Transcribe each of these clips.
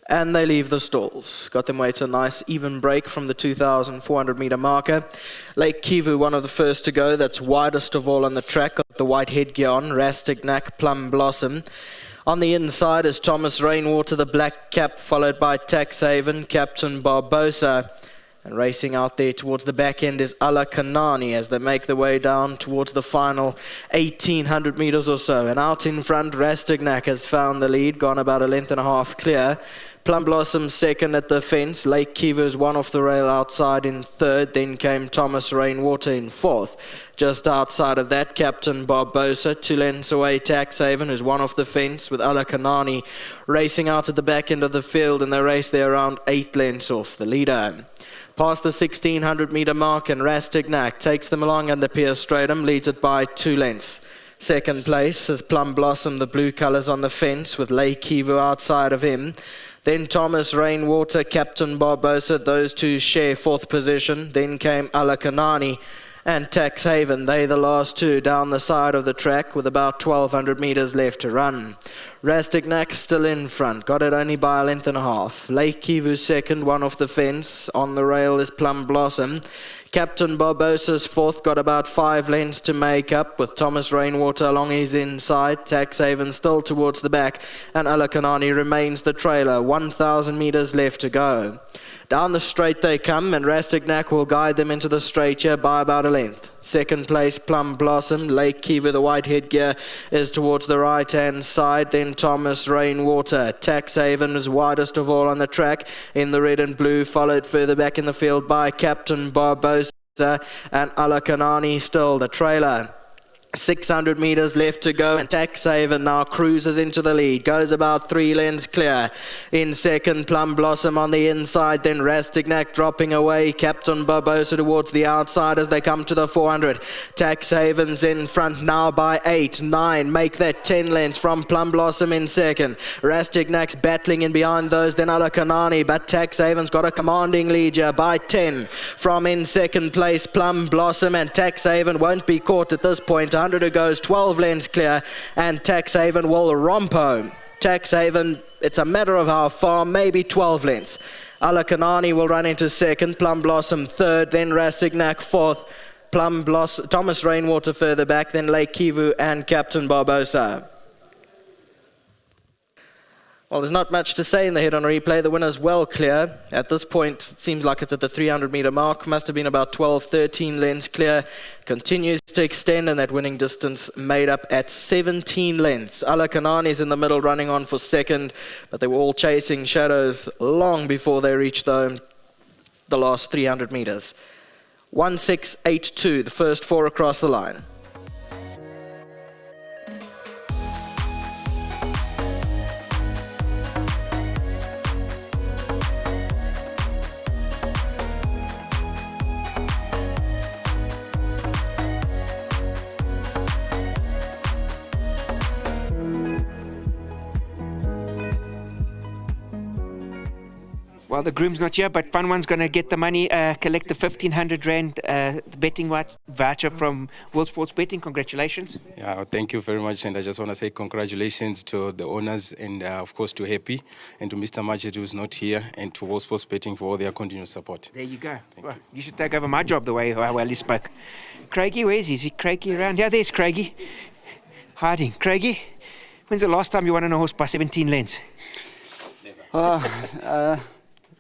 And they leave the stalls. Got them away to a nice even break from the 2,400 meter marker. Lake Kivu, one of the first to go. That's widest of all on the track. Got the white headgear on. Rastignac, Plum Blossom. On the inside is Thomas Rainwater, the black cap, followed by Taxhaven, Captain Barbosa. And racing out there towards the back end is Ala Kanani as they make their way down towards the final 1,800 meters or so. And out in front, Rastignac has found the lead, gone about a length and a half clear. Plum Blossom second at the fence. Lake Kivu is one off the rail outside in third. Then came Thomas Rainwater in fourth. Just outside of that, Captain Barbosa, 2 lengths away, Taxhaven, who's one off the fence, with Ala Kanani racing out at the back end of the field, and they race there around 8 lengths off the leader. Past the 1,600 meter mark, and Rastignac takes them along under Pierce Stratum, leads it by 2 lengths. Second place is Plum Blossom, the blue colours on the fence, with Lake Kivu outside of him. Then Thomas Rainwater, Captain Barbosa, those two share fourth position. Then came Ala Kanani and Taxhaven. They the last two down the side of the track with about 1,200 meters left to run. Rastignac still in front, got it only by a length and a half. Lake Kivu second, one off the fence. On the rail is Plum Blossom. Captain Barbosa's fourth, got about 5 lengths to make up, with Thomas Rainwater along his inside. Taxhaven still towards the back, and Ala Kanani remains the trailer. 1,000 meters left to go. Down the straight they come, and Rastignac will guide them into the straight here by about a length. Second place, Plum Blossom. Lake Kivu, the white headgear, is towards the right-hand side. Then Thomas Rainwater. Taxhaven is widest of all on the track in the red and blue, followed further back in the field by Captain Barbosa and Ala Kanani still the trailer. 600 meters left to go, and Taxhaven now cruises into the lead, goes about 3 lengths clear. In second, Plum Blossom on the inside, then Rastignac dropping away. Captain Barbosa towards the outside as they come to the 400. Taxhaven's in front now by 8, 9, make that 10 lengths from Plum Blossom in second. Rastignac's battling in behind those, then Ala Kanani, but Taxhaven's got a commanding lead here by 10 from in second place, Plum Blossom, and Taxhaven won't be caught at this point. 100 goes, 12 lengths clear, and Taxhaven will romp home. Taxhaven, it's a matter of how far, maybe 12 lengths. Ala Kanani will run into second, Plum Blossom third, then Rastignac fourth, Thomas Rainwater further back, then Lake Kivu and Captain Barbosa. Well, there's not much to say in the head-on replay. The winner's well clear. At this point, seems like it's at the 300-meter mark. Must have been about 12, 13 lengths clear. Continues to extend, and that winning distance made up at 17 lengths. Ala Kanani's in the middle, running on for second, but they were all chasing shadows long before they reached the last 300 meters. 1:6.82, the first 4 across the line. Well, the groom's not here, but Fun One's going to get the money, collect the 1,500 Rand betting voucher from World Sports Betting. Congratulations. Yeah, thank you very much. And I just want to say congratulations to the owners and, of course, to Happy and to Mr. Majid, who's not here, and to World Sports Betting for all their continued support. There you go. Well, you should take over my job the way how well he spoke. Craigie, where is he? Is he Craigie around? Yeah, there's Craigie. Hiding. Craigie, when's the last time you won on a horse by 17 lengths?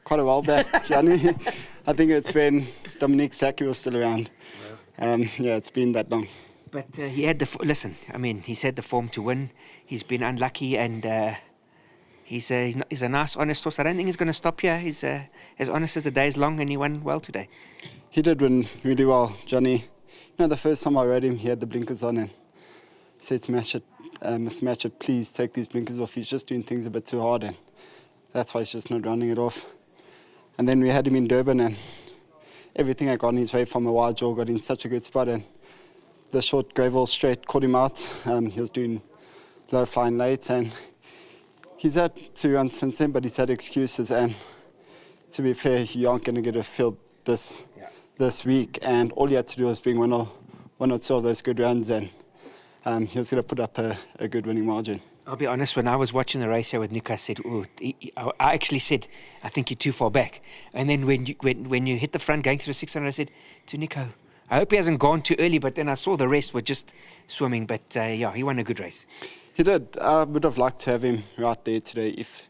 Quite a while back, Johnny. I think it's when Dominique Saki was still around. Yeah, it's been that long. But he had listen, I mean, he's had the form to win. He's been unlucky, and he's a nice, honest horse. I don't think he's going to stop here. He's as honest as the day is long, and he won well today. He did win really well, Johnny. You know, the first time I rode him, he had the blinkers on and said to Mr. Matchett, please take these blinkers off. He's just doing things a bit too hard, and that's why he's just not running it off. And then we had him in Durban, and everything I got in his way from a wide jaw got in such a good spot, and the short gravel straight caught him out. He was doing low flying late, and he's had 2 runs since then, but he's had excuses. And to be fair, you aren't going to get a field this week, and all he had to do was bring one or two of those good runs, and he was going to put up a good winning margin. I'll be honest, when I was watching the race here with Nick, I said, I actually said, I think you're too far back. And then when you hit the front going through 600, I said to Nico, I hope he hasn't gone too early, but then I saw the rest were just swimming. But yeah, he won a good race. He did. I would have liked to have him right there today if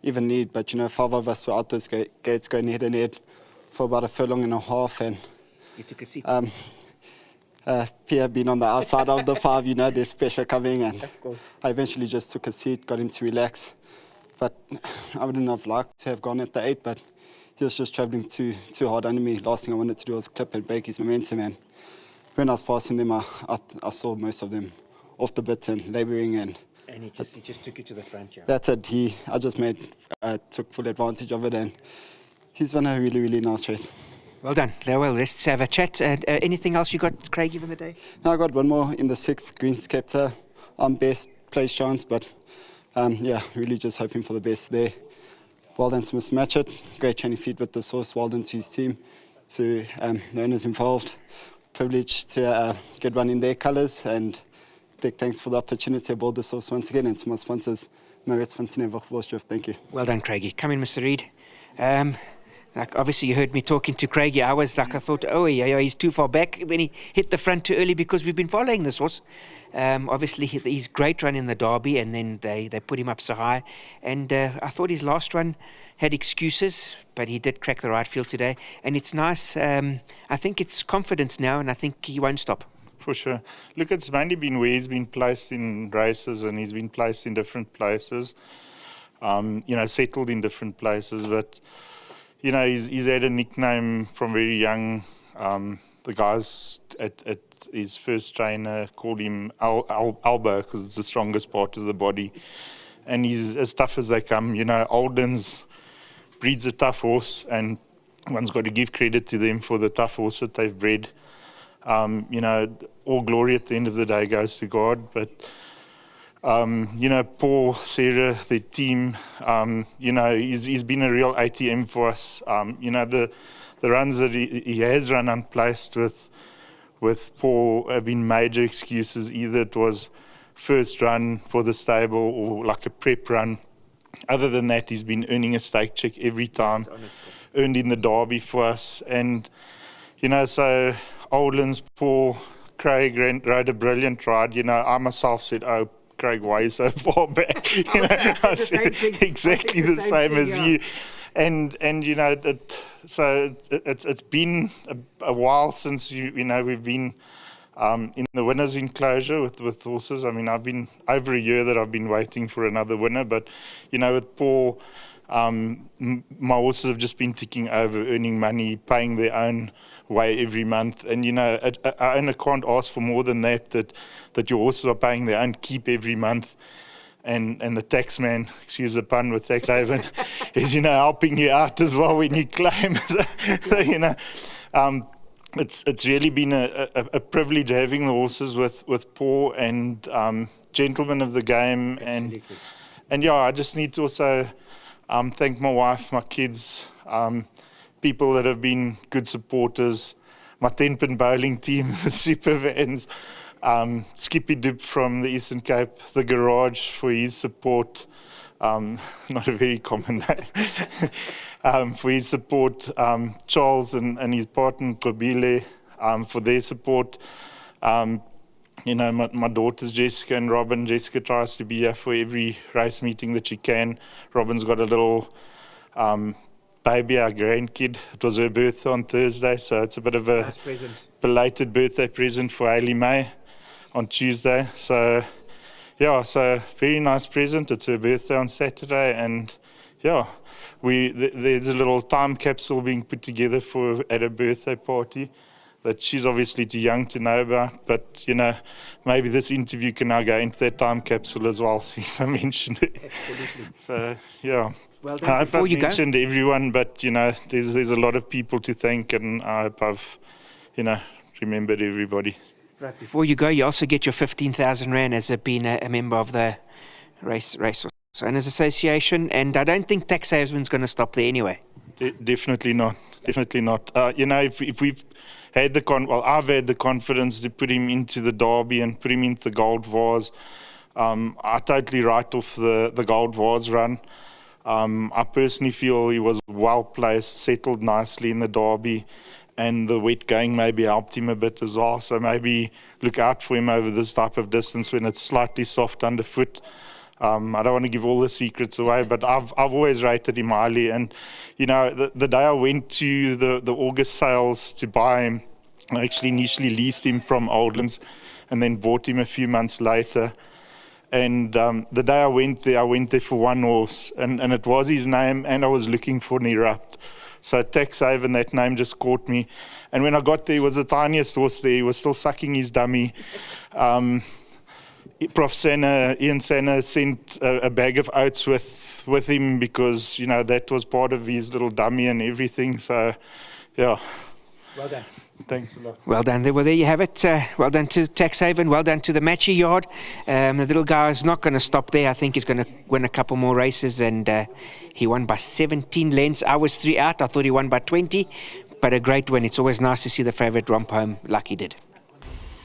even need. But, 5 of us were out those gates going head and head for about a furlong and a half. And You took a seat. Pierre being on the outside of the 5, there's pressure coming. And Of course. I eventually just took a seat, got him to relax. But I wouldn't have liked to have gone at the 8, but he was just travelling too hard under me. Last thing I wanted to do was clip and break his momentum. And when I was passing them, I saw most of them off the bit and labouring. And he just took you to the front, yeah. that's it. I just took full advantage of it. And he's run a really, really nice race. Well done. Well, let's have a chat. Anything else you got, Craig, even the day? Now I got one more in the 6th, Green Scepter. On best place chance, but really just hoping for the best there. Well done to Mr. Matchett. Great training feed with the source. Well done to his team, to the owners involved. Privileged to get one in their colours, and big thanks for the opportunity to board the source once again, and to my sponsors, Marits Fontenay, thank you. Well done, Craigie. Come in, Mr. Reid. Obviously you heard me talking to Craigie. I thought, he's too far back. Then he hit the front too early because we've been following this horse. Obviously he's great run in the Derby, and then they put him up so high. And I thought his last run had excuses, but he did crack the right field today. And it's nice. I think it's confidence now, and I think he won't stop. For sure. Look, it's mainly been where he's been placed in races, and he's been placed in different places, settled in different places. But, he's had a nickname from very young. The guys at his first trainer called him Alba because it's the strongest part of the body. And he's as tough as they come. Aldens breeds a tough horse, and one's got to give credit to them for the tough horse that they've bred. All glory at the end of the day goes to God. But, Paul, Sarah, the team, he's been a real ATM for us. The runs that he has run unplaced with Paul have been major excuses. Either it was first run for the stable or like a prep run. Other than that, he's been earning a stake check every time, earned in the Derby for us. And, so Oldlands, Paul, Craig rode a brilliant ride. I myself said, Craig, why are you so far back? I said exactly the same as you. And it's been a while since we've been in the winners' enclosure with horses. I mean, I've been over a year that I've been waiting for another winner. But with Paul, my horses have just been ticking over, earning money, paying their own way every month. And I can't ask for more than that your horses are paying their own keep every month. And the tax man, excuse the pun with Taxhaven, is, helping you out as well when you claim. It's really been a privilege having the horses with Paul and gentlemen of the game. Absolutely. And I just need to also thank my wife, my kids, people that have been good supporters, my 10-pin bowling team, the super vans, Skippy Dip from the Eastern Cape, the Garage for his support, not a very common name, for his support, Charles and his partner Kobile for their support. My daughters Jessica and Robin. Jessica tries to be here for every race meeting that she can. Robin's got a little baby, our grandkid. It was her birthday on Thursday, so it's a bit of a Nice present. Belated birthday present for Hailey May on Tuesday. So very nice present. It's her birthday on Saturday, and there's a little time capsule being put together at a birthday party that she's obviously too young to know about, but maybe this interview can now go into that time capsule as well, since I mentioned it. Absolutely. So Well done. I hope Before I've you go, mentioned everyone, but there's a lot of people to thank, and I hope I've remembered everybody. right, before you go, you also get your 15,000 Rand as being a member of the Race Owners Association, and I don't think Taxhaven's going to stop there anyway. Definitely not. If we've had I've had the confidence to put him into the Derby and put him into the Gold Vase. I totally write off the Gold Vase run. I personally feel he was well placed, settled nicely in the derby, and the wet going maybe helped him a bit as well. So maybe look out for him over this type of distance when it's slightly soft underfoot. I don't want to give all the secrets away, but I've always rated him highly. And, you know, the day I went to the August sales to buy him, I actually initially leased him from Oldlands and then bought him a few months later. And the day I went there for one horse, and it was his name, and I was looking for an Erupt. So Taxhaven, that name just caught me. And when I got there, he was the tiniest horse there. He was still sucking his dummy. Prof. Senna, Ian Senna, sent a bag of oats with him because, you know, that was part of his little dummy and everything. So, yeah. Well done. Thanks a lot. Well done. Well, there you have it. Well done to Taxhaven. Well done to the Matchy Yard. The little guy is not going to stop there. I think he's going to win a couple more races, and he won by 17 lengths. I was 3 out. I thought he won by 20, but a great win. It's always nice to see the favourite romp home like he did.